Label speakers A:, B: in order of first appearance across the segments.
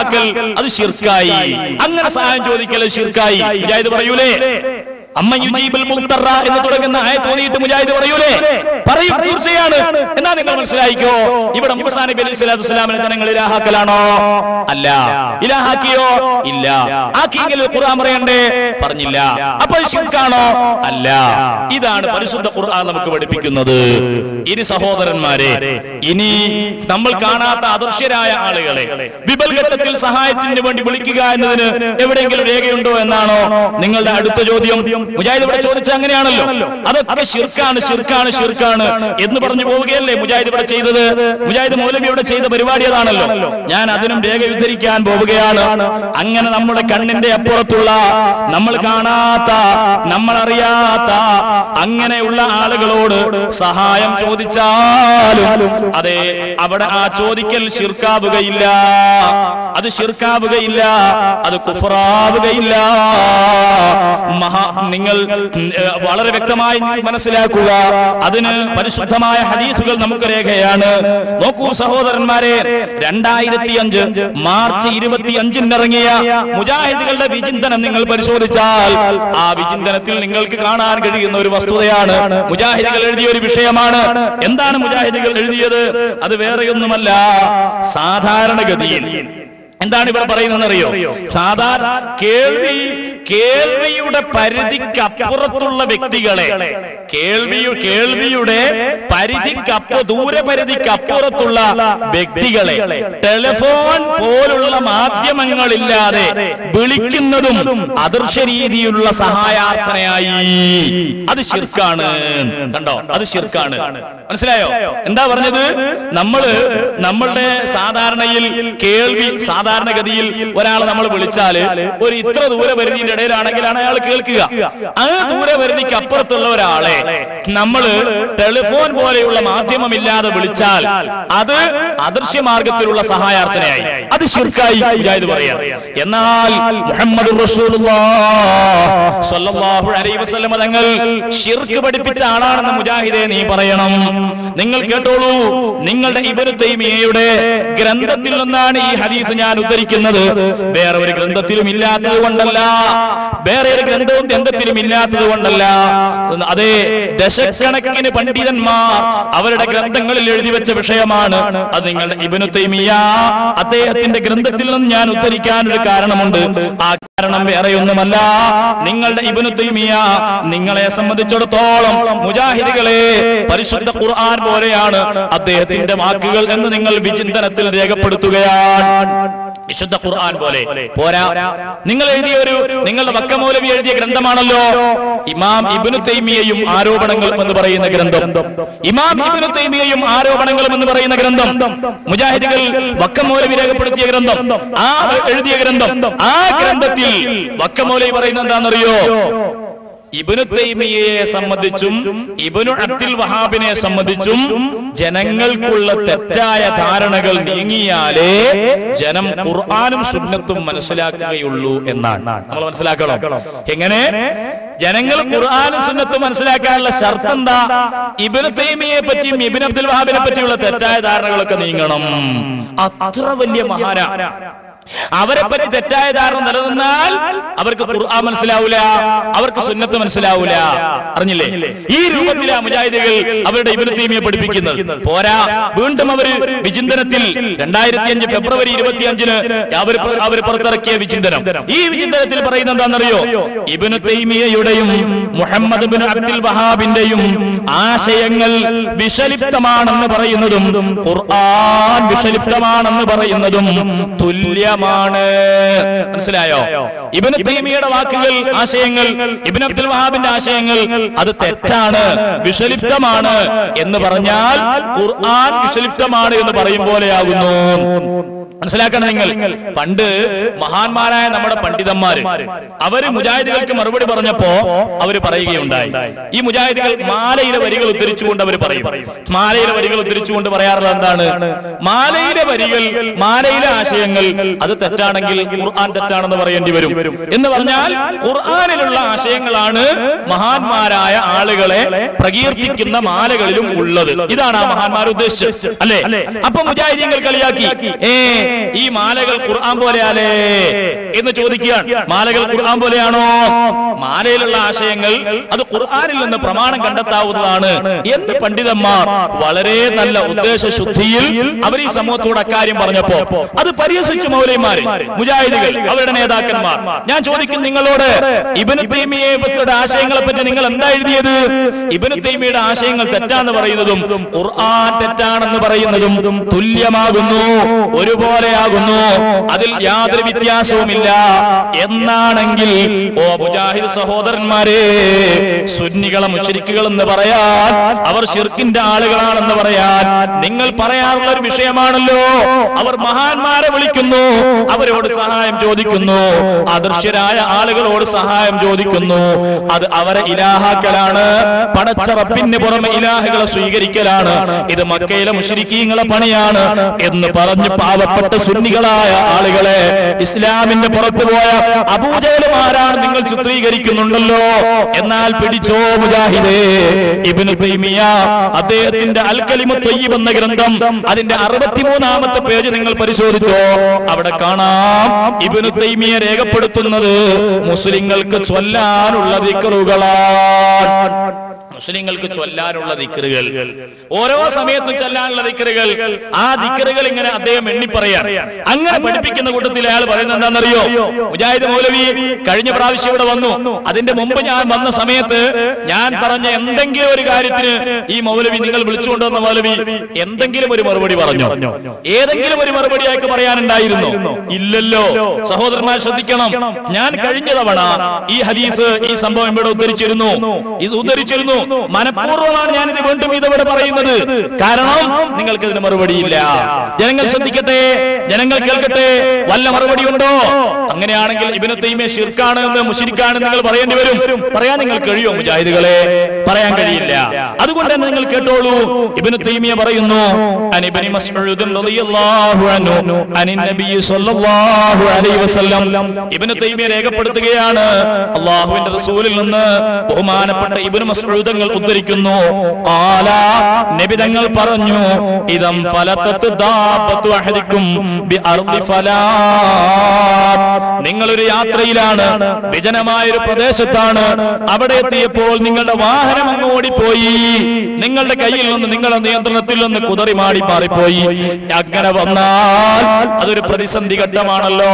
A: അത് ശിർക്കായി. അങ്ങനെ സഹായം ചോദിക്കൽ ശിർക്കായി. മുജാഹിദ് പറയൂലേ? അമ്മ യുജീബുൽ മുൽത്തറ എന്ന് തുടങ്ങുന്ന ആയത്ത് ഓതിയിട്ട് മുജാഹിദ് പറയൂലേ? പറയും, തീർച്ചയാണ്. എന്നാ നിങ്ങൾ മനസ്സിലായിക്കോ, ഇവിടെ മൂസാ നബി അലൈഹി സ്വലാത്തു വസ്സലാമിനെ ജനങ്ങൾ ഇലാഹാക്കലാണോ? അല്ല. ഇലാഹാക്കിയോ? ഇല്ല. ആക്കിയെങ്കിൽ ഖുർആൻ പറയണ്ടേ? പറഞ്ഞില്ല. അപ്പോൾ ശിർക്കാണോ? അല്ല. ഇതാണ് പരിശുദ്ധ ഖുർആൻ നമുക്ക് പഠിപ്പിക്കുന്നത്. ഇനി സഹോദരന്മാരെ, ഇനി നമ്മൾ കാണാത്ത അദൃശ്യരായ ആളുകളെ വിപൽഘട്ടത്തിൽ സഹായത്തിന് വേണ്ടി വിളിക്കുക എന്നതിന് എവിടെയെങ്കിലും രേഖയുണ്ടോ എന്നാണോ നിങ്ങളുടെ അടുത്ത ചോദ്യം? മുജാഹിദ് ഇവിടെ ചോദിച്ച അങ്ങനെയാണല്ലോ. അതൊക്കെ ശിർക്കാണ്, ശിർക്കാണ്, ശിർക്കാണ് എന്ന് പറഞ്ഞു പോവുകയല്ലേ മുജാഹിദ് ഇവിടെ ചെയ്തത്? മുജാഹിദ് മൗലവി ഇവിടെ ചെയ്ത പരിപാടി അതാണല്ലോ. ഞാൻ അതിനും രേഖ ഉദ്ധരിക്കാൻ പോവുകയാണ്. അങ്ങനെ നമ്മുടെ കണ്ണിന്റെ അപ്പുറത്തുള്ള, നമ്മൾ കാണാത്ത, നമ്മൾ അറിയാത്ത അങ്ങനെയുള്ള ആളുകളോട് സഹായം ചോദിച്ചാലും അതെ, അവിടെ ആ ചോദിക്കൽ ശിർക്കാവുകയില്ല. അത് ശിർക്കാവുകയില്ല, അത് കുഫറാവുകയില്ല. നിങ്ങൾ വളരെ വ്യക്തമായി മനസ്സിലാക്കുക. അതിന് പരിശുദ്ധമായ ഹദീസുകൾ നമുക്ക് രേഖയാണ്. നോക്കൂ സഹോദരന്മാരെ, 2005 മാർച്ച് 25 ഇറങ്ങിയ മുജാഹിദുകളുടെ വിചിന്തനം നിങ്ങൾ പരിശോധിച്ചാൽ ആ വിചിന്തനത്തിൽ നിങ്ങൾക്ക് കാണാൻ കഴിയുന്ന ഒരു വസ്തുതയാണ്. മുജാഹിദുകൾ എഴുതിയ ഒരു വിഷയമാണ്. എന്താണ് മുജാഹിദുകൾ എഴുതിയത്? അത് വേറെയൊന്നുമല്ല, സാധാരണഗതിയിൽ എന്താണ് ഇവർ പറയുന്നതെന്നറിയോ? സാധാരണ കേൾവിയുടെ പരിധിക്കപ്പുറത്തുള്ള വ്യക്തികളെ, കേൾവിയുടെ ദൂരപരിധിക്കപ്പുറത്തുള്ള വ്യക്തികളെ ടെലിഫോൺ പോലുള്ള മാധ്യമങ്ങളില്ലാതെ വിളിക്കുന്നതും അദൃശ്യ രീതിയിലുള്ള സഹായാർത്ഥനയായി. അത് ശിർക്കാണ്. കണ്ടോ? അത് ശിർക്കാണ്. മനസ്സിലായോ? എന്താ പറഞ്ഞത്? നമ്മളുടെ സാധാരണയിൽ കേൾവി, സാധാരണഗതിയിൽ ഒരാളെ നമ്മൾ വിളിച്ചാല് ഒരു ഇത്ര ദൂരപരിധിയുടെ ഇടയിലാണെങ്കിലാണ് അയാൾ കേൾക്കുക. ആ ദൂരപരിധിക്ക് അപ്പുറത്തുള്ള ഒരാളെ നമ്മൾ ടെലിഫോൺ പോലെയുള്ള മാധ്യമമില്ലാതെ വിളിച്ചാൽ അത് അദൃശ്യമാർഗത്തിലുള്ള സഹായാർത്ഥനയായി. അത് ശിർക്കായി മുജാഹിദ് പറയാം. എന്നാൽ മുഹമ്മദുർ റസൂലുള്ളാഹി സ്വല്ലല്ലാഹു അലൈഹി വസല്ലം തങ്ങൾ ശിർക്ക് പഠിപ്പിച്ച ആളാണെന്ന് മുജാഹിദേ നീ പറയണം. നിങ്ങൾ കേട്ടോളൂ, നിങ്ങളുടെ ഇബ്നു തൈമിയ്യയുടെ ഗ്രന്ഥത്തിൽ നിന്നാണ് ഈ ഹദീസ് ഞാൻ ഉദ്ധരിക്കുന്നത്. വേറെ ഒരു ഗ്രന്ഥത്തിലും ഇല്ലാത്തത് കൊണ്ടല്ല, വേറെ ഒരു ഗ്രന്ഥത്തിലും ഇല്ലാത്തത് കൊണ്ടല്ല. അതേ, ദശക്കണക്കിന് പണ്ഡിതന്മാർ അവരുടെ ഗ്രന്ഥങ്ങളിൽ എഴുതി വെച്ച വിഷയമാണ്. അത് നിങ്ങളുടെ ഇബ്നു തൈമിയ്യ അദ്ദേഹത്തിന്റെ ഗ്രന്ഥത്തിൽ നിന്ന് ഞാൻ ഉദ്ധരിക്കാനൊരു കാരണമുണ്ട്. ആ കാരണം വേറെയൊന്നുമല്ല, നിങ്ങളുടെ ഇബ്നു തൈമിയ്യ നിങ്ങളെ സംബന്ധിച്ചിടത്തോളം മുജാഹിദുകളെ പരിശുദ്ധ ഖുർആൻ പോലെയാണ് അദ്ദേഹത്തിന്റെ വാക്കുകൾ എന്ന് നിങ്ങൾ വിചിന്തനത്തിൽ രേഖപ്പെടുത്തുകയാണ്. വിശുദ്ധ ഖുർആൻ പോലെ പോരാ, നിങ്ങൾ നിങ്ങളുടെ വക്ക മൗലവി എഴുതിയ ഗ്രന്ഥമാണല്ലോ ഇമാം ഇബ്നു തൈമിയ്യയും ആരോപണങ്ങളും എന്ന് പറയുന്ന ഗ്രന്ഥം. ഇമാം ഇബ്നു തൈമിയ്യയും ആരോപണങ്ങളും എന്ന് പറയുന്ന ഗ്രന്ഥം മുജാഹിദുകൾ വക്ക മൗലവി രേഖപ്പെടുത്തിയ ഗ്രന്ഥം, ആ എഴുതിയ ഗ്രന്ഥം. ആ ഗ്രന്ഥത്തിൽ വക്ക മൗലവി പറയുന്നത് എന്താണെന്നറിയോ? ഇബ്നു തൈമിയ്യയെ സംബന്ധിച്ചും ഇബ്നു അബ്ദുൽ വഹാബിനെ സംബന്ധിച്ചും ജനങ്ങൾക്കുള്ള തെറ്റായ ധാരണകൾ നീങ്ങിയാലേ ജനം ഖുർആനും സുന്നത്തും മനസ്സിലാക്കുകയുള്ളൂ എന്നാണ്. നമ്മൾ മനസ്സിലാക്കണം. എങ്ങനെ ജനങ്ങൾ ഖുർആനും സുന്നത്തും മനസ്സിലാക്കാനുള്ള ഷർത്ത് എന്താ? ഇബ്നു തൈമിയ്യയെ പറ്റിയും ഇബ്നു അബ്ദുൽ വഹാബിനെ പറ്റിയുള്ള തെറ്റായ ധാരണകളൊക്കെ നീങ്ങണം. അത്ര വലിയ മഹാനാ. അവരെ പറ്റി തെറ്റായ ധാരണ നിലനിന്നാൽ അവർക്ക് ഖുർആൻ മനസ്സിലാവൂല, അവർക്ക് സുന്നത്ത് മനസ്സിലാവൂല. അറിഞ്ഞില്ലേ? ഈ രൂപത്തിലാ മുജാഹിദുകൾ അവരുടെ ഇബ്നു തൈമിയ്യയെ പഠിപ്പിക്കുന്നത്. പോരാ, വീണ്ടും അവര് വിചിന്തനത്തിൽ 2005 ഫെബ്രുവരി 25 അവർ പുറത്തിറക്കിയ വിചിന്തനം. ഈ വിചിന്തനത്തിൽ പറയുന്നത് എന്താണെന്നറിയോ? ഇബ്നു തൈമിയ്യയുടെയും മുഹമ്മദ് ഇബ്നു അബ്ദുൽ വഹാബിന്റെയും ആശയങ്ങൾ വിഷലിപ്തമാണെന്ന് പറയുന്നതും ഖുർആൻ വിഷലിപ്തമാണെന്ന് പറയുന്നതും തുല്യ. മനസ്സിലായോ? ഇബ്നു തൈമിയ്യയുടെ വാക്കുകൾ, ആശയങ്ങൾ, ഇബ്നു അബ്ദുൽ വഹാബിന്റെ ആശയങ്ങൾ അത് തെറ്റാണ്, വിഷലിപ്തമാണ് എന്ന് പറഞ്ഞാൽ ഖുർആൻ വിഷലിപ്തമാണ് എന്ന് പറയും പോലെയാകുന്നു. മനസ്സിലാക്കണം നിങ്ങൾ. പണ്ട് മഹാന്മാരായ നമ്മുടെ പണ്ഡിതന്മാര് അവര് മുജാഹിദുകൾക്ക് മറുപടി പറഞ്ഞപ്പോ അവര് പറയുകയുണ്ടായി. ഈ മുജാഹിദുകൾ മാലയിലെ വരികൾ ഉദ്ധരിച്ചുകൊണ്ട് അവർ പറയും. മാലയിലെ വരികൾ ഉദ്ധരിച്ചുകൊണ്ട് പറയാറുള്ളത് എന്താണ്? മാലയിലെ വരികൾ, മാലയിലെ ആശയങ്ങൾ അത് തെറ്റാണെങ്കിൽ ഖുർആൻ തെറ്റാണെന്ന് പറയേണ്ടി വരും എന്ന് പറഞ്ഞാൽ ഖുർആനിലുള്ള ആശയങ്ങളാണ് മഹാന്മാരായ ആളുകളെ പ്രകീർത്തിക്കുന്ന മാലകളിലും ഉള്ളത്. ഇതാണ് ആ മഹാന്മാർ ഉദ്ദേശിച്ചത്, അല്ലേ? അപ്പൊ മുജാഹിദീങ്ങൾ കളിയാക്കി, ഈ മാലകൾ ഖുർആൻ പോലെയാലേ എന്ന് ചോദിക്കുകയാണ്. മാലകൾ ഖുർആൻ പോലെയാണോ? മാലയിലുള്ള ആശയങ്ങൾ അത് ഖുർആനിൽ നിന്ന് പ്രമാണം കണ്ടെത്താവുന്നതാണ് എന്ന് പണ്ഡിതന്മാർ വളരെ നല്ല ഉദ്ദേശശുദ്ധിയിൽ അവർ ഈ സമൂഹത്തോട് അക്കാര്യം പറഞ്ഞപ്പോ അത് പരിഹസിച്ചു മൗലവിമാര്, മുജാഹിദുകൾ, അവരുടെ നേതാക്കന്മാർ. ഞാൻ ചോദിക്കും നിങ്ങളോട്, ഇബ്നു തൈമിയ്യയുടെ ആശയങ്ങളെ പറ്റി നിങ്ങൾ എന്താ എഴുതിയത്? ഇബ്നു തൈമിയ്യയുടെ ആശയങ്ങൾ തെറ്റാന്ന് പറയുന്നതും ഖുർആൻ തെറ്റാണെന്ന് പറയുന്നതും തുല്യമാകുന്നു, ഒരുപോലെയാകുന്നു, അതിൽ യാതൊരു വ്യത്യാസവുമില്ല എന്നാണെങ്കിൽ ഓ മുജാഹിദ് സഹോദരന്മാരെ, സുന്നികളെ മുശ്രിക്കുകൾ എന്ന് പറയാൻ, അവർ ശിർക്കിന്റെ ആളുകളാണെന്ന് പറയാൻ നിങ്ങൾ പറയാറുള്ള ഒരു വിഷയമാണല്ലോ. അവർ മഹാന്മാരെ വിളിക്കുന്നു, അവരോട് സഹായം ചോദിക്കുന്നു, അദൃശ്യരായ ആളുകളോട് സഹായം ചോദിക്കുന്നു. അത് അവരെ ഇലാഹാക്കലാണ്, പടച്ച റബ്ബിന് പുറമെ ഇലാഹുകളെ സ്വീകരിക്കലാണ്. ഇത് മക്കയിലെ മുശ്രിക്കീങ്ങളെ പണിയാണ് എന്ന് പറഞ്ഞ് പാവപ്പെട്ട സുന്നികളായ ആളുകളെ ഇസ്ലാമിന്റെ പുറത്തു പോയ അബൂജഹലുമാരാണ് നിങ്ങൾ ചിത്രീകരിക്കുന്നുണ്ടല്ലോ. എന്നാൽ പിടിച്ചോ മുജാഹിദേ, ഇബ്നു തൈമിയ്യ അദ്ദേഹത്തിന്റെ അൽ കലിമു ത്വയ്യിബ് എന്ന ഗ്രന്ഥം അതിന്റെ 63-ാമത്തെ പേജ് നിങ്ങൾ പരിശോധിച്ചോ. അവിടെ കാണാം ഇബ്നു തൈമിയ്യ രേഖപ്പെടുത്തുന്നത് മുസ്ലിങ്ങൾക്ക് ചൊല്ലാനുള്ള ദിക്റുകളാണ്. മുസ്ലിങ്ങൾക്ക് ചൊല്ലാനുള്ള ദിക്റുകൾ, ഓരോ സമയത്തും ചൊല്ലാനുള്ള ദിക്റുകൾ, ആ ദിക്റുകൾ ഇങ്ങനെ അദ്ദേഹം എണ്ണിപ്പറയാൻ അങ്ങനെ പഠിപ്പിക്കുന്ന കൂട്ടത്തിൽ അയാൾ പറയുന്നത് എന്താണെന്നറിയോ? മുജാഹിദ് മൗലവി കഴിഞ്ഞ പ്രാവശ്യം ഇവിടെ വന്നു, അതിന്റെ മുമ്പ് ഞാൻ വന്ന സമയത്ത് ഞാൻ പറഞ്ഞ എന്തെങ്കിലും ഒരു കാര്യത്തിന് ഈ മൗലവി, നിങ്ങൾ വിളിച്ചുകൊണ്ടുവന്ന മൗലവി എന്തെങ്കിലും ഒരു മറുപടി പറഞ്ഞു? ഏതെങ്കിലും ഒരു മറുപടി അയാൾക്ക് പറയാനുണ്ടായിരുന്നു? ഇല്ലല്ലോ. സഹോദരന്മാർ ശ്രദ്ധിക്കണം, ഞാൻ കഴിഞ്ഞ തവണ ഈ ഹദീസ്, ഈ സംഭവം ഇവിടെ ഉദ്ധരിച്ചിരുന്നു. മനഃപൂർവ്വമാണ് ഞാനിത് വീണ്ടും ഇതവിടെ പറയുന്നത്. കാരണം നിങ്ങൾക്ക് ഇതിന് മറുപടിയില്ല. ജനങ്ങൾ ശ്രദ്ധിക്കട്ടെ, ജനങ്ങൾ കേൾക്കട്ടെ, വല്ല മറുപടി ഉണ്ടോ? അങ്ങനെയാണെങ്കിൽ ഇബ്നു തൈമിയ്യ ശിർക്കാണ് എന്ന്, മുശ്രിക്കാണ് നിങ്ങൾ പറയേണ്ടി വരും. പറയാൻ നിങ്ങൾ കഴിയുമോ മുജാഹിദുകളെ? പറയാൻ കഴിയില്ല. അതുകൊണ്ട് തന്നെ നിങ്ങൾ കേട്ടോളൂ. ഇബ്നു തൈമിയ്യ പറയുന്നു, അൻ ഇബ്നു മസ്ഊദ് റളിയല്ലാഹു അൻഹു അനിൻ നബി സ്വല്ലല്ലാഹു അലൈഹി വസല്ലം. ഇബ്നു തൈമിയ്യ രേഖപ്പെടുത്തുകയാണ്, അല്ലാഹുവിന്റെ റസൂലിൽ നിന്ന് ബഹുമാനപ്പെട്ട ഇബ്നു മസ്ഊദ് ഉദ്ധരിക്കുന്നു, ഖാല, നബി തങ്ങൾ പറഞ്ഞു, ഇദം ഫലതത് ദാബത്തു അഹദിക്കും ബിഅർദി ഫലാത്ത്. നിങ്ങളൊരു യാത്രയിലാണ്, വിജനമായൊരു പ്രദേശത്താണ്. അവിടെ എത്തിയപ്പോൾ നിങ്ങളുടെ വാഹനം അങ്ങ് ഓടിപ്പോയി, നിങ്ങളുടെ കയ്യിൽ നിന്ന്, നിങ്ങളുടെ നിയന്ത്രണത്തിൽ നിന്ന് കുതറി മാറിപ്പോയി. അങ്ങനെ വന്നാൽ അതൊരു പ്രതിസന്ധി ഘട്ടമാണല്ലോ.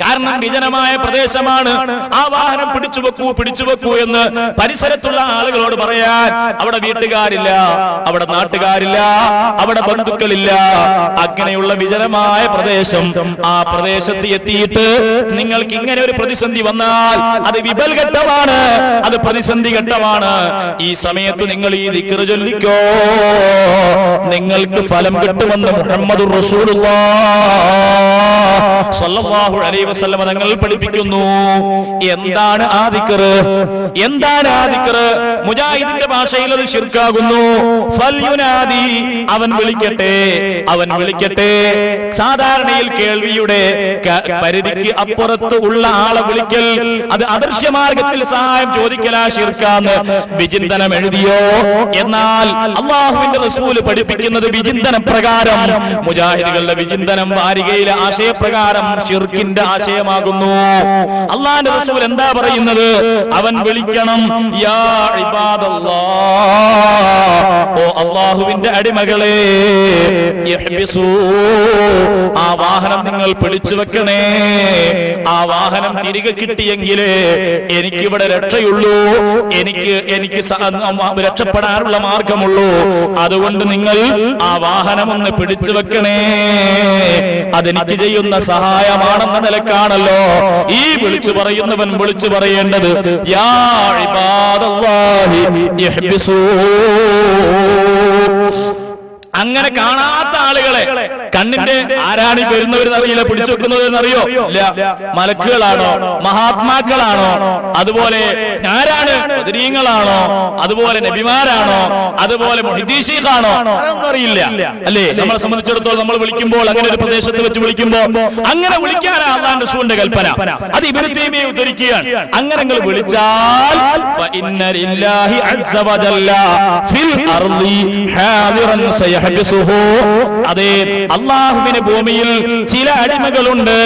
A: കാരണം വിജനമായ പ്രദേശമാണ്. ആ വാഹനം പിടിച്ചു വെക്കൂ എന്ന് പരിസരത്തുള്ള ആളുകളോട് പറയാൻ അവിടെ വീട്ടുകാരില്ല, അവിടെ നാട്ടുകാരില്ല, അവിടെ ബന്ധുക്കളില്ല. അങ്ങനെയുള്ള വിജനമായ പ്രദേശം, ആ പ്രദേശത്ത് എത്തിയിട്ട് നിങ്ങൾക്ക് ഇങ്ങനെ ഒരു പ്രതിസന്ധി വന്നാൽ അത് വിപൽ ഘട്ടമാണ്, അത് പ്രതിസന്ധി ഘട്ടമാണ്. ഈ സമയത്ത് നിങ്ങൾ ഈ ദിക്ർ ചൊല്ലിക്കോ, നിങ്ങൾക്ക് ഫലം കിട്ടുമെന്ന് മുഹമ്മദുർ റസൂലുള്ളാഹി സ്വല്ലല്ലാഹു അലൈഹി വസല്ലം തങ്ങൾ പഠിപ്പിക്കുന്നു. എന്താണ് ആ ദിക്ർ? എന്താണ് ആ ദിക്ർ? മുജാഹിദിന്റെ ഭാഷയിൽ അത് ശിർക്കാകുന്നു. ഫൽയുനാദി, അവൻ വിളിക്കട്ടെ, അവൻ വിളിക്കട്ടെ. സാധാരണയിൽ കേൾവിയുടെ പരിധിക്ക് അപ്പുറത്ത് ഉള്ള ആളെ വിളിക്കൽ, അത് അദൃശ്യമാർഗത്തിൽ സഹായം ചോദിക്കലാ ശിർക്കാന്ന് വിചിന്തനം എഴുതിയോ? എന്നാൽ അല്ലാഹുവിന്റെ റസൂല് പഠിപ്പിക്കുന്നത് വിചിന്തന പ്രകാരം, മുജാഹിദുകളുടെ വിചിന്തനം വാരികയിലെ ആശയപ്രകാരം ശിർക്കിന്റെ ആശയമാകുന്നു. അല്ലാഹുവിന്റെ റസൂൽ എന്താ പറയുന്നത്? അവൻ വിളിക്കണം, യാ ഇബാദല്ലാഹ്, ഓ അല്ലാഹുവിന്റെ അടിമകളെ, യഹ്ബിസൂ, ആ വാഹനം നിങ്ങൾ പിടിച്ചു വെക്കണേ. ആ വാഹനം തിരികെ കിട്ടിയെങ്കിലേ എനിക്കിവിടെ രക്ഷയുള്ളൂ, എനിക്ക് രക്ഷപ്പെടാനുള്ള മാർഗമുള്ളൂ. അതുകൊണ്ട് നിങ്ങൾ ആ വാഹനം ഒന്ന് പിടിച്ചു വെക്കണേ. അതെനിക്ക് ചെയ്യുന്ന സഹായമാണെന്ന നിലക്കാണല്ലോ ഈ വിളിച്ചു പറയുന്നവൻ വിളിച്ചു പറയേണ്ടത്, യാ ഇബാദല്ലാഹി യഹ്ബിസൂ. അങ്ങനെ കാണാത്ത ആളുകളെ, കണ്ണിന്റെ ആരാണി വരുന്നവരെന്നറിയില്ല, പിടിച്ചു വെക്കുന്നവരെന്നറിയോ? ഇല്ല. മലക്കുകളാണോ? മഹാത്മാക്കളാണോ? അതുപോലെ ആരാണ്? ബദരീങ്ങളാണോ? അതുപോലെ നബിമാരാണോ? അതുപോലെ മുഹദ്ദിസീഖാണോ? അതൊന്നും അറിയില്ല, അല്ലേ? നമ്മളെ സംബന്ധിച്ചിടത്തോളം നമ്മൾ വിളിക്കുമ്പോൾ, അങ്ങനെ ഒരു പ്രദേശത്ത് വെച്ച് വിളിക്കുമ്പോൾ അങ്ങനെ വിളിക്കാനാണ് അല്ലാഹുവിന്റെ റസൂലിന്റെ കൽപ്പന. അത് ഇബ്നു തൈമിയ്യ ഉദ്ധരിക്കുകയാണ്. അങ്ങനെ നിങ്ങൾ വിളിച്ചാൽ ഫഇന്ന ലില്ലാഹി അസ്സ വജല്ല ഫിൽ അർളി ഹാദിറൻ സയ യഹ്ബിസുഹു, അതേ അല്ലാഹുവിന് ഭൂമിയിൽ ചില അടിമകളുണ്ട്,